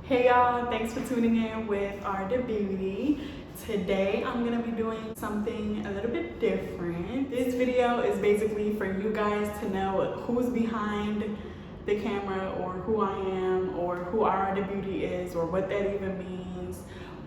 Hey y'all, thanks for tuning in with Art of Beauty. Today I'm gonna be doing something a little bit different. This video is basically for you guys to know who's behind the camera or who I am or who Art of Beauty is or what that even means,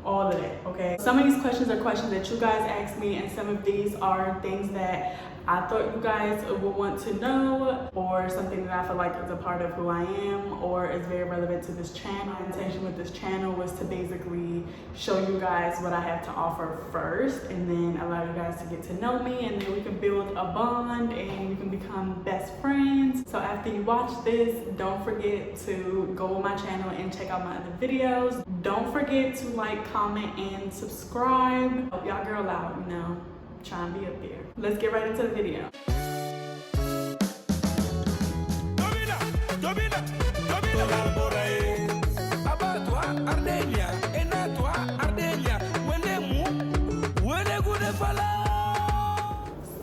all of that, okay? Some of these questions are questions that you guys asked me, and some of these are things that I thought you guys would want to know, or something that I feel like is a part of who I am or is very relevant to this channel. My intention with this channel was to basically show you guys what I have to offer first, and then allow you guys to get to know me, and then we can build a bond and you can become best friends. So after you watch this, don't forget to go on my channel and check out my other videos. Don't forget to like, comment, and subscribe. Help y'all girl out, you know, try and be up there. Let's get right into the video.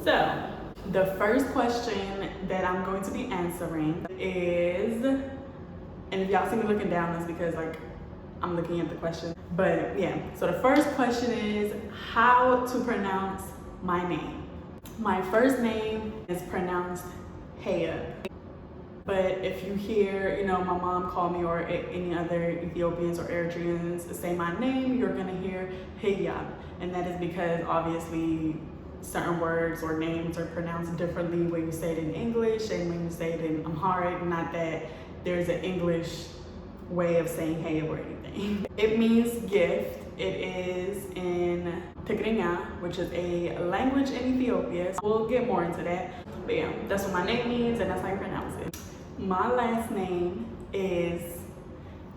So, the first question that I'm going to be answering is, and if y'all see me looking down, that's because like I'm looking at the question. But yeah, so the first question is how to pronounce my name. My first name is pronounced Haya. But if you hear, you know, my mom call me or any other Ethiopians or Eritreans say my name, you're gonna hear Hiyab. And that is because obviously certain words or names are pronounced differently when you say it in English and when you say it in Amharic. Not that there's an English way of saying hey or anything. It means gift. It is in Tigrinya, which is a language in Ethiopia. We'll get more into that. But yeah, that's what my name means and that's how you pronounce it. My last name is,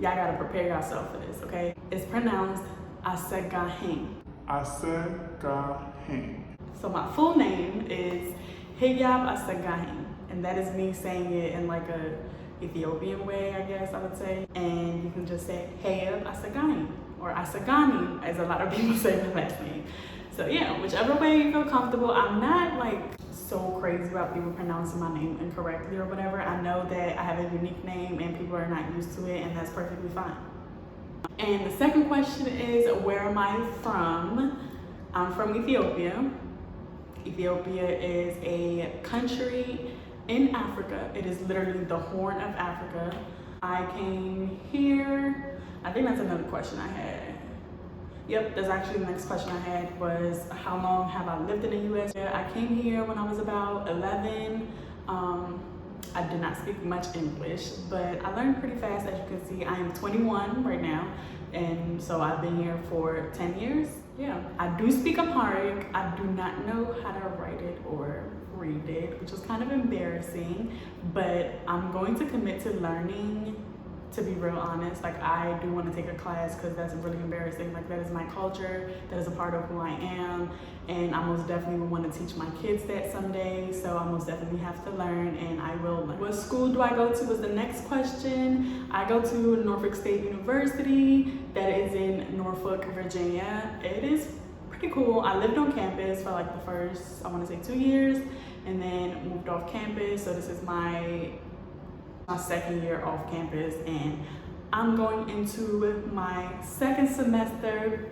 y'all gotta prepare yourself for this, okay? It's pronounced Asagahin. Asagahin. So my full name is Hiyab Asagahin, and that is me saying it in like a Ethiopian way, I guess I would say. And you can just say Hiyab Asagahin or Asagani, as a lot of people say my last name. So yeah, whichever way you feel comfortable. I'm not like so crazy about people pronouncing my name incorrectly or whatever. I know that I have a unique name and people are not used to it, and that's perfectly fine. And the second question is, where am I from? I'm from Ethiopia. Ethiopia is a country in Africa. It is literally the Horn of Africa. I came here, I think that's another question I had. Yep, that's actually the next question I had was, how long have I lived in the US? I came here when I was about 11. I did not speak much English, but I learned pretty fast. As you can see, I am 21 right now, and so I've been here for 10 years. Yeah, I do speak Amharic. I do not know how to write it or read it, which is kind of embarrassing, but I'm going to commit to learning. To be real honest, like I do want to take a class because that's really embarrassing. Like that is my culture, that is a part of who I am, and I most definitely would want to teach my kids that someday. So I most definitely have to learn, and I will learn. What school do I go to was the next question. I go to Norfolk State University, that is in Norfolk, Virginia. It is pretty cool. I lived on campus for like the first, I want to say 2 years, and then moved off campus. So this is my second year off campus, and I'm going into my second semester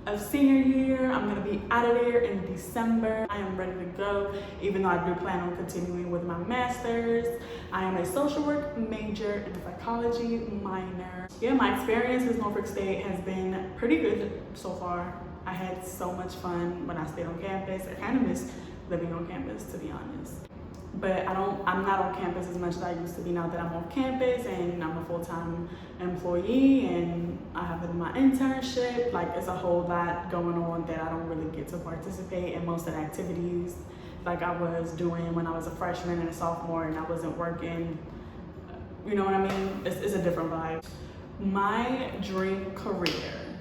of senior year. I'm gonna be out of there in December. I am ready to go, even though I do plan on continuing with my master's. I am a social work major and a psychology minor. Yeah, my experience with Norfolk State has been pretty good so far. I had so much fun when I stayed on campus. I kind of miss living on campus, to be honest. But I'm not on campus as much as I used to be now that I'm off campus and I'm a full-time employee and I have my internship. Like it's a whole lot going on that I don't really get to participate in most of the activities like I was doing when I was a freshman and a sophomore and I wasn't working. You know what I mean? It's a different vibe. My dream career.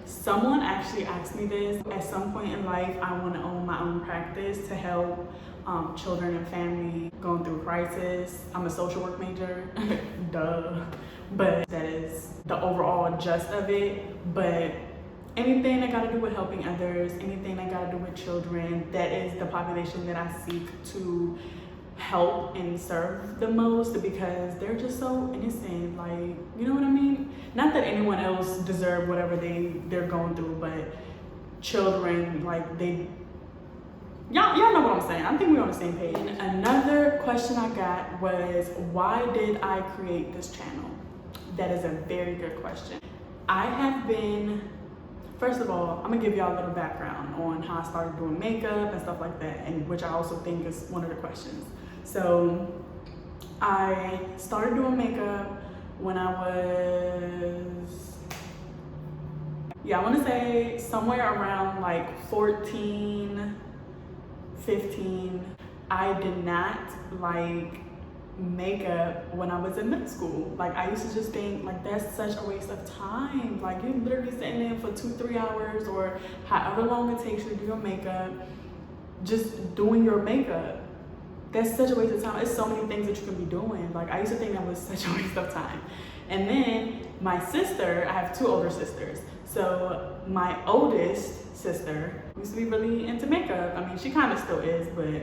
Someone actually asked me this. At some point in life, I want to own my own practice to help children and family going through crisis. I'm a social work major, duh. But that is the overall gist of it. But anything that got to do with helping others, anything that got to do with children, that is the population that I seek to help and serve the most because they're just so innocent. Like, you know what I mean? Not that anyone else deserve whatever they're going through, but children, like y'all know what I'm saying. I think we're on the same page. Another question I got was, why did I create this channel? That is a very good question. I have been, first of all, I'm gonna give y'all a little background on how I started doing makeup and stuff like that, and which I also think is one of the questions. So I started doing makeup when I was, I wanna say somewhere around like 14, 15. I did not like makeup when I was in middle school. Like, I used to just think like that's such a waste of time. Like, you literally sitting there for 2-3 hours or however long it takes you to do your makeup, just doing your makeup. That's such a waste of time. It's so many things that you can be doing. Like, I used to think that was such a waste of time. And then my sister, I have 2 older sisters. So my oldest sister used to be really into makeup. I mean, she kind of still is, but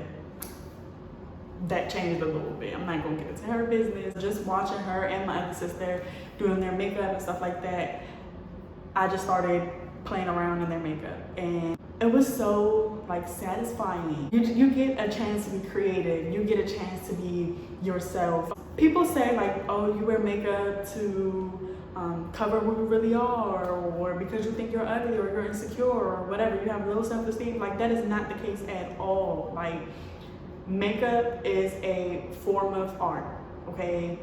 that changed a little bit. I'm not gonna get into her business. Just watching her and my other sister doing their makeup and stuff like that, I just started playing around in their makeup, and it was so like satisfying. You get a chance to be creative. You get a chance to be yourself. People say like, oh, you wear makeup to cover who you really are, or because you think you're ugly or you're insecure or whatever, you have low self-esteem. Like, that is not the case at all. Like, makeup is a form of art, okay?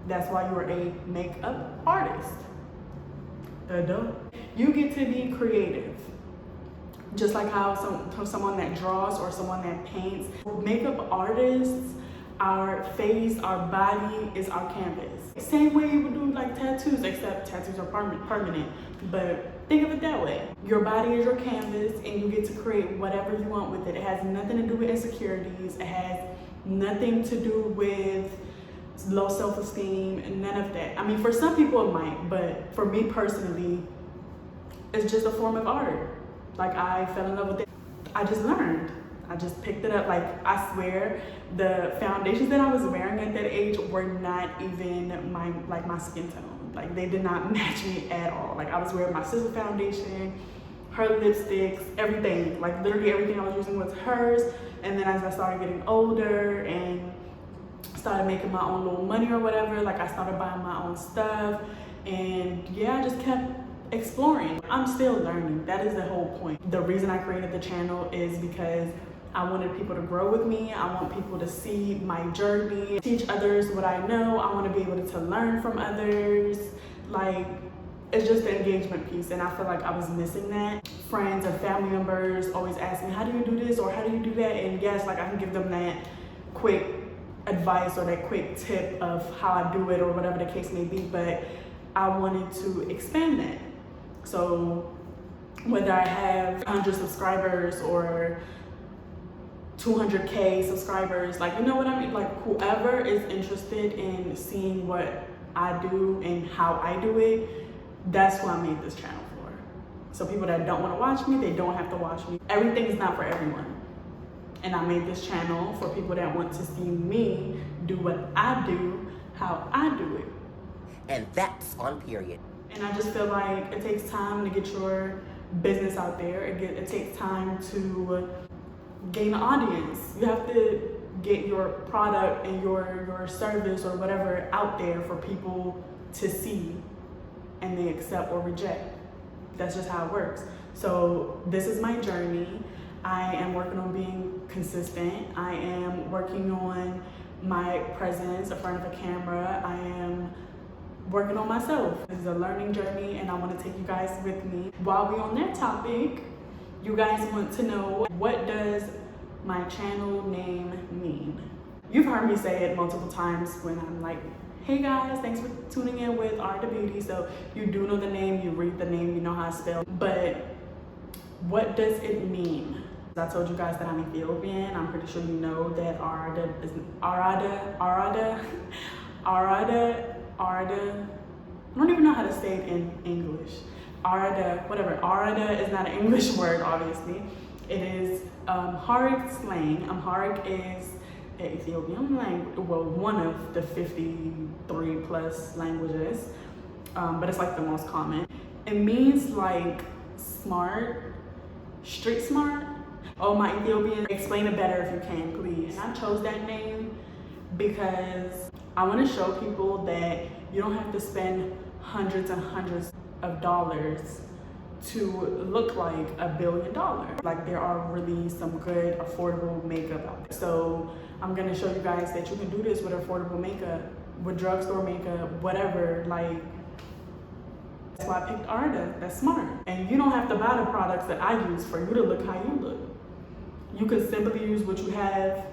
That's why you're a makeup artist. You get to be creative. Just like how someone that draws or someone that paints. Makeup artists, our face, our body is our canvas. Same way you would do like tattoos, except tattoos are permanent. But think of it that way. Your body is your canvas, and you get to create whatever you want with it. It has nothing to do with insecurities. It has nothing to do with low self-esteem and none of that. I mean, for some people it might, but for me personally, it's just a form of art. Like, I fell in love with it. I just learned. I just picked it up. Like, I swear, the foundations that I was wearing at that age were not even my skin tone. Like, they did not match me at all. Like, I was wearing my sister's foundation, her lipsticks, everything. Like, literally everything I was using was hers. And then as I started getting older and started making my own little money or whatever, like, I started buying my own stuff. And yeah, I just kept exploring. I'm still learning. That is the whole point. The reason I created the channel is because I wanted people to grow with me. I want people to see my journey, teach others what I know. I want to be able to learn from others. Like, it's just the engagement piece, and I feel like I was missing that. Friends and family members always ask me, how do you do this or how do you do that? And yes, like, I can give them that quick advice or that quick tip of how I do it or whatever the case may be, but I wanted to expand that. So whether I have 100 subscribers or 200K subscribers, like, you know what I mean? Like, whoever is interested in seeing what I do and how I do it, that's who I made this channel for. So people that don't want to watch me, they don't have to watch me. Everything is not for everyone. And I made this channel for people that want to see me do what I do, how I do it. And that's on period. And I just feel like it takes time to get your business out there. It takes time to gain an audience. You have to get your product and your service or whatever out there for people to see, and they accept or reject. That's just how it works. So this is my journey. I am working on being consistent. I am working on my presence in front of a camera. I am working on myself. This is a learning journey, and I want to take you guys with me. While we're on that topic, you guys want to know, what does my channel name mean? You've heard me say it multiple times when I'm like, hey guys, thanks for tuning in with Art Beauty. So you do know the name, you read the name, you know how it's spelled. But what does it mean? I told you guys that I'm Ethiopian. I'm pretty sure you know that Arada is Arada. I don't even know how to say it in English. Arada, whatever. Arada is not an English word, obviously. It is Amharic slang. Amharic is an Ethiopian language, well, one of the 53 plus languages, but it's like the most common. It means like smart, street smart. Oh, my Ethiopian, explain it better if you can, please. And I chose that name because I want to show people that you don't have to spend hundreds and hundreds of dollars to look like $1 billion. Like, there are really some good affordable makeup out there. So I'm gonna show you guys that you can do this with affordable makeup, with drugstore makeup, whatever. Like, that's why I picked Arda. That's smart. And you don't have to buy the products that I use for you to look how you look. You could simply use what you have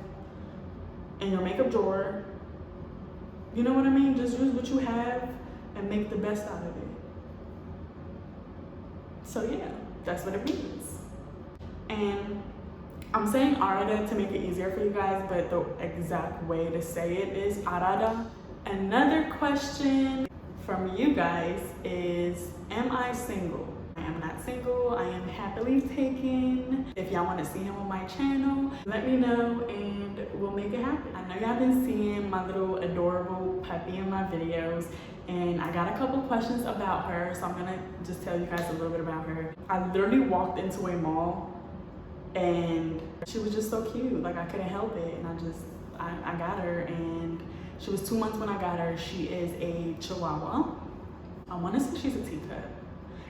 in your makeup drawer. You know what I mean? Just use what you have and make the best out of it. So yeah, that's what it means. And I'm saying Arada to make it easier for you guys, but the exact way to say it is Arada. Another question from you guys is, am I single? I am not single. I am happily taken. If y'all want to see him on my channel, let me know and we'll make it happen. I know y'all been seeing my little adorable puppy in my videos, and I got a couple questions about her, so I'm gonna just tell you guys a little bit about her. I literally walked into a mall and she was just so cute. Like, I couldn't help it, and I got her, and she was 2 months when I got her. She is a Chihuahua. I want to say she's a teacup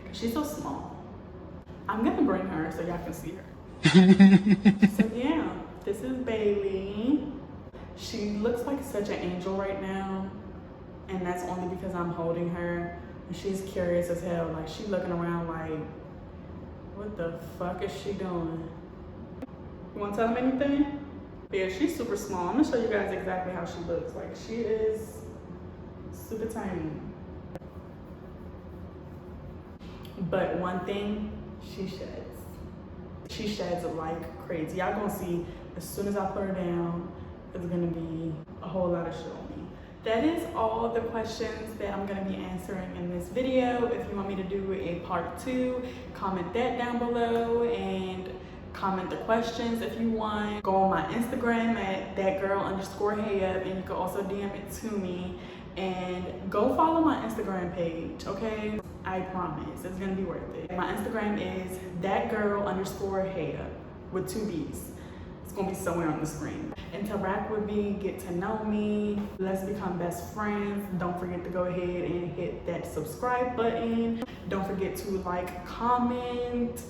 because she's so small. I'm gonna bring her so y'all can see her. So yeah, this is Bailey. She looks like such an angel right now, and that's only because I'm holding her, and she's curious as hell. Like, she's looking around like, what the fuck is she doing? You want to tell them anything? Yeah, she's super small. I'm gonna show you guys exactly how she looks. Like, she is super tiny. But one thing, she sheds. She sheds like crazy. Y'all gonna see as soon as I put her down, it's gonna be a whole lot of shit on me. That is all the questions that I'm gonna be answering in this video. If you want me to do a part 2, comment that down below, and comment the questions if you want. Go on my Instagram at thatgirl_heyup, and you can also DM it to me. And go follow my Instagram page, okay? I promise, it's gonna be worth it. My Instagram is thatgirl_heyup with 2 B's. It's gonna be somewhere on the screen. Interact with me, get to know me. Let's become best friends. Don't forget to go ahead and hit that subscribe button. Don't forget to like, comment,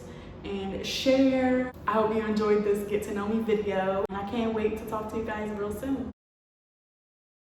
and share. I hope you enjoyed this get to know me video, and I can't wait to talk to you guys real soon.